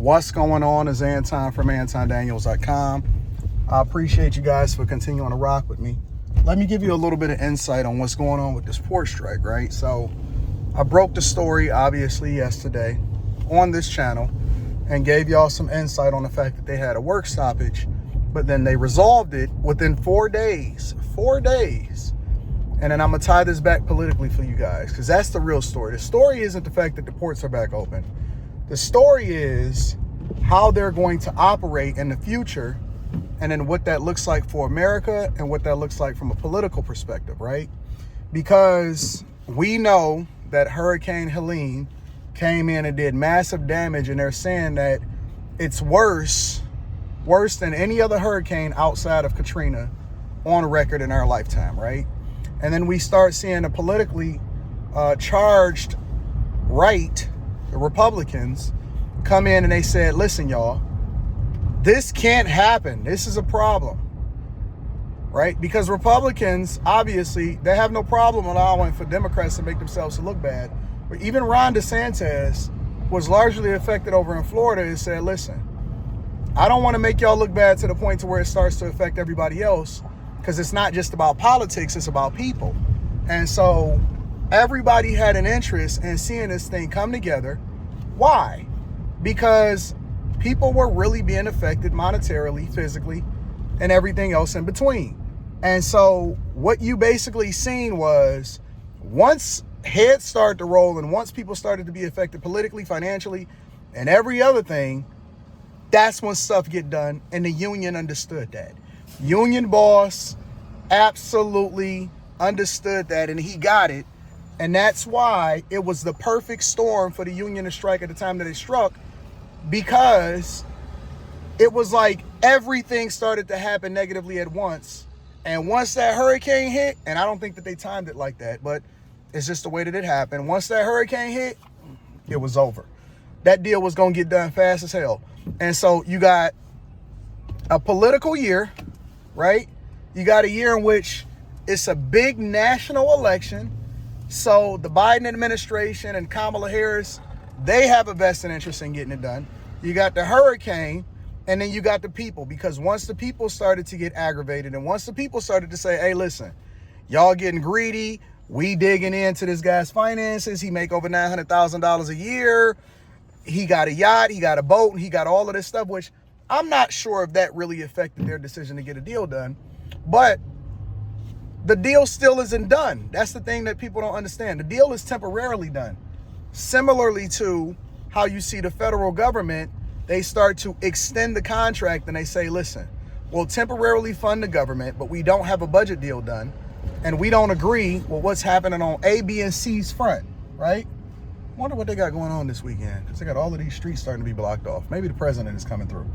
What's going on is Anton from antondaniels.com. I appreciate you guys for continuing to rock with me. Let me give you a little bit of insight on what's going on with this port strike, right? So I broke the story, obviously, yesterday on this channel and gave y'all some insight on the fact that they had a work stoppage, but then they resolved it within 4 days. 4 days. And then I'm going to tie this back politically for you guys, because that's the real story. The story isn't the fact that the ports are back open. The story is how they're going to operate in the future, and then what that looks like for America and what that looks like from a political perspective, right? Because we know that Hurricane Helene came in and did massive damage, and they're saying that it's worse than any other hurricane outside of Katrina on record in our lifetime, right? And then we start seeing a politically charged right, the Republicans, come in and they said, listen, y'all, this can't happen. This is a problem, right? Because Republicans, obviously, they have no problem allowing for Democrats to make themselves look bad. But even Ron DeSantis was largely affected over in Florida and said, listen, I don't want to make y'all look bad to the point to where it starts to affect everybody else, because it's not just about politics, it's about people. And so everybody had an interest in seeing this thing come together. Why? Because people were really being affected monetarily, physically, and everything else in between. And so what you basically seen was, once heads started to roll and once people started to be affected politically, financially, and every other thing, that's when stuff get done. And the union understood that. Union boss absolutely understood that, and he got it. And that's why it was the perfect storm for the union to strike at the time that it struck, because it was like everything started to happen negatively at once. And once that hurricane hit, and I don't think that they timed it like that, but it's just the way that it happened. Once that hurricane hit, it was over. That deal was going to get done fast as hell. And so you got a political year, right? You got a year in which it's a big national election. So the Biden administration and Kamala Harris, they have a vested interest in getting it done. You got the hurricane, and then you got the people, because once the people started to get aggravated, and once the people started to say, hey, listen, y'all getting greedy, we digging into this guy's finances, he make over $900,000 a year, he got a yacht, he got a boat, and he got all of this stuff, which I'm not sure if that really affected their decision to get a deal done. But the deal still isn't done. That's the thing that people don't understand. The deal is temporarily done. Similarly to how you see the federal government, they start to extend the contract and they say, listen, we'll temporarily fund the government, but we don't have a budget deal done. And we don't agree with what's happening on A, B, and C's front, right? Wonder what they got going on this weekend, because they got all of these streets starting to be blocked off. Maybe the president is coming through.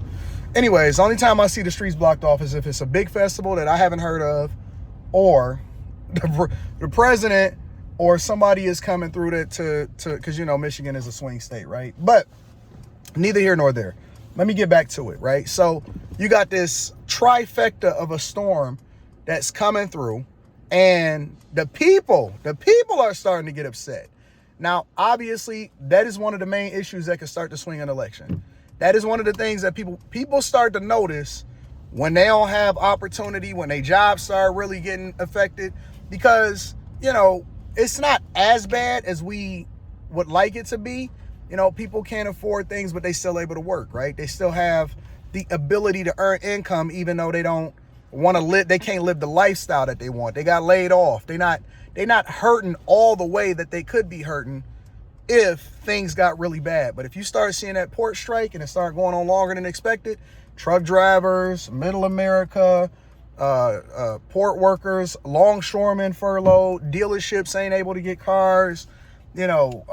Anyways, the only time I see the streets blocked off is if it's a big festival that I haven't heard of, or the president or somebody is coming through to because, you know, Michigan is a swing state, right? But neither here nor there. Let me get back to it, right? So you got this trifecta of a storm that's coming through, and the people are starting to get upset. Now, obviously, that is one of the main issues that can start to swing an election. That is one of the things that people start to notice when they don't have opportunity, when their jobs start really getting affected, because, you know, it's not as bad as we would like it to be. You know, people can't afford things, but they still able to work, right? They still have the ability to earn income, even though they don't want to live, they can't live the lifestyle that they want. They got laid off. They're not hurting all the way that they could be hurting if things got really bad. But if you start seeing that port strike and it start going on longer than expected, truck drivers, middle America, port workers, longshoremen furloughed, dealerships ain't able to get cars, you know,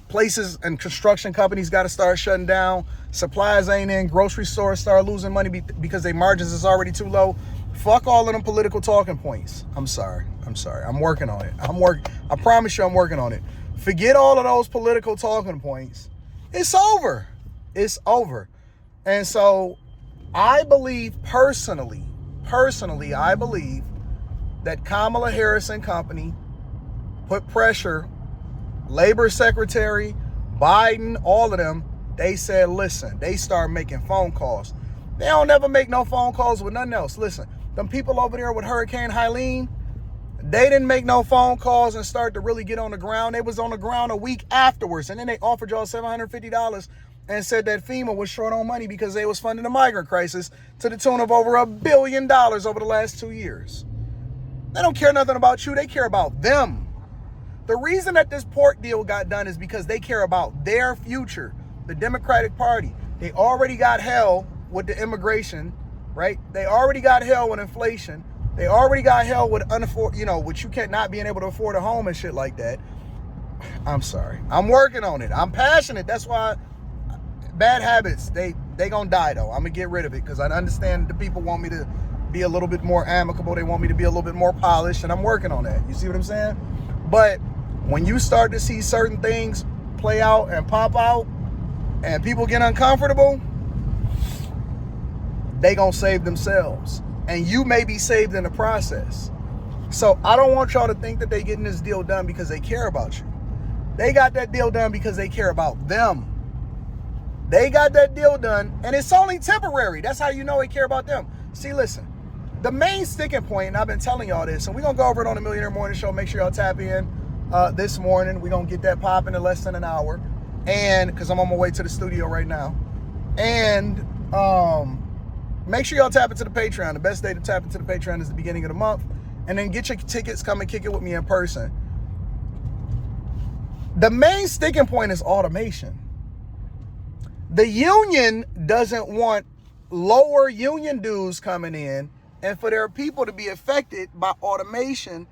places and construction companies got to start shutting down, supplies ain't in, grocery stores start losing money because their margins is already too low. Fuck all of them political talking points. I'm sorry. I'm working on it. I promise you I'm working on it. Forget all of those political talking points. It's over. It's over. And so I believe personally, I believe that Kamala Harris and company put pressure, Labor Secretary, Biden, all of them, They said, listen, they start making phone calls. They don't never make no phone calls with nothing else. Listen, them people over there with Hurricane Helene, they didn't make no phone calls and start to really get on the ground. They was on the ground a week afterwards. And then they offered y'all $750 and said that FEMA was short on money because they was funding the migrant crisis to the tune of over $1 billion over the last 2 years. They don't care nothing about you. They care about them. The reason that this port deal got done is because they care about their future. The Democratic Party, they already got hell with the immigration, right? They already got hell with inflation. They already got hell with with you can't not being able to afford a home and shit like that. I'm sorry. I'm working on it. I'm passionate. That's why bad habits, they gonna die though. I'm gonna get rid of it because I understand the people want me to be a little bit more amicable. They want me to be a little bit more polished, and I'm working on that. You see what I'm saying? But when you start to see certain things play out and pop out and people get uncomfortable, they gonna save themselves. And you may be saved in the process. So I don't want y'all to think that they getting this deal done because they care about you. They got that deal done because they care about them. They got that deal done, and it's only temporary. That's how you know they care about them. See, listen, the main sticking point, and I've been telling y'all this, and we're going to go over it on the Millionaire Morning Show. Make sure y'all tap in this morning. We're going to get that popping in less than an hour, and because I'm on my way to the studio right now. And make sure y'all tap into the Patreon. The best day to tap into the Patreon is the beginning of the month. And then get your tickets, come and kick it with me in person. The main sticking point is automation. The union doesn't want lower union dues coming in and for their people to be affected by automation.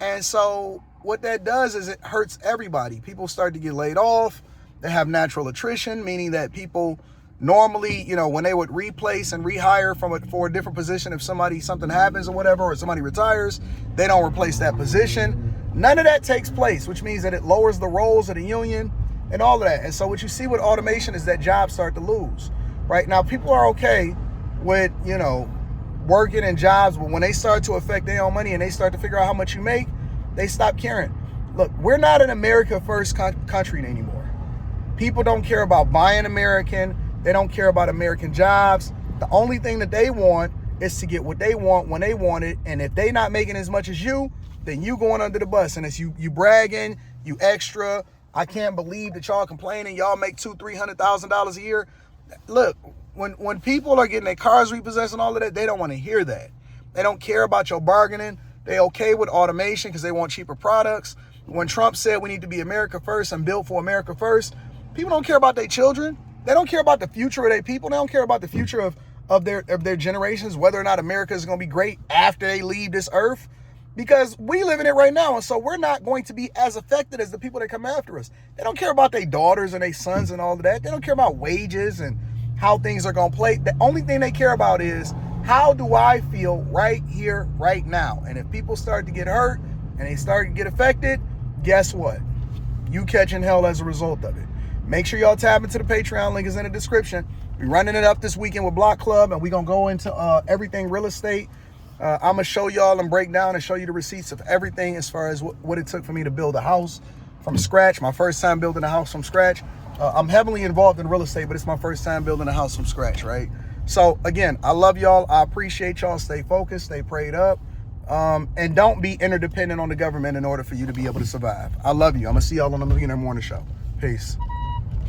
And so what that does is it hurts everybody. People start to get laid off. They have natural attrition, meaning that people normally, when they would replace and rehire for a different position, if something happens or whatever, or somebody retires, they don't replace that position. None of that takes place, which means that it lowers the roles of the union and all of that. And so what you see with automation is that jobs start to lose. Right now, people are okay with, working in jobs, but when they start to affect their own money and they start to figure out how much you make, they stop caring. Look, we're not an America first country anymore. People don't care about buying American. They don't care about American jobs. The only thing that they want is to get what they want when they want it. And if they not making as much as you, then you going under the bus. And it's you bragging, you extra. I can't believe that y'all complaining. Y'all make $200,000-$300,000 a year. Look, when people are getting their cars repossessed and all of that, they don't want to hear that. They don't care about your bargaining. They okay with automation because they want cheaper products. When Trump said we need to be America first and build for America first, people don't care about their children. They don't care about the future of their people. They don't care about the future of their generations, whether or not America is going to be great after they leave this earth, because we live in it right now. And so we're not going to be as affected as the people that come after us. They don't care about their daughters and their sons and all of that. They don't care about wages and how things are going to play. The only thing they care about is, how do I feel right here, right now? And if people start to get hurt and they start to get affected, guess what? You catching hell as a result of it. Make sure y'all tap into the Patreon. Link is in the description. We're running it up this weekend with Block Club, and we're going to go into everything real estate. I'm going to show y'all and break down and show you the receipts of everything as far as what it took for me to build a house from scratch. My first time building a house from scratch. I'm heavily involved in real estate, but it's my first time building a house from scratch, right? So, again, I love y'all. I appreciate y'all. Stay focused. Stay prayed up. And don't be interdependent on the government in order for you to be able to survive. I love you. I'm going to see y'all on the Millionaire Morning Show. Peace.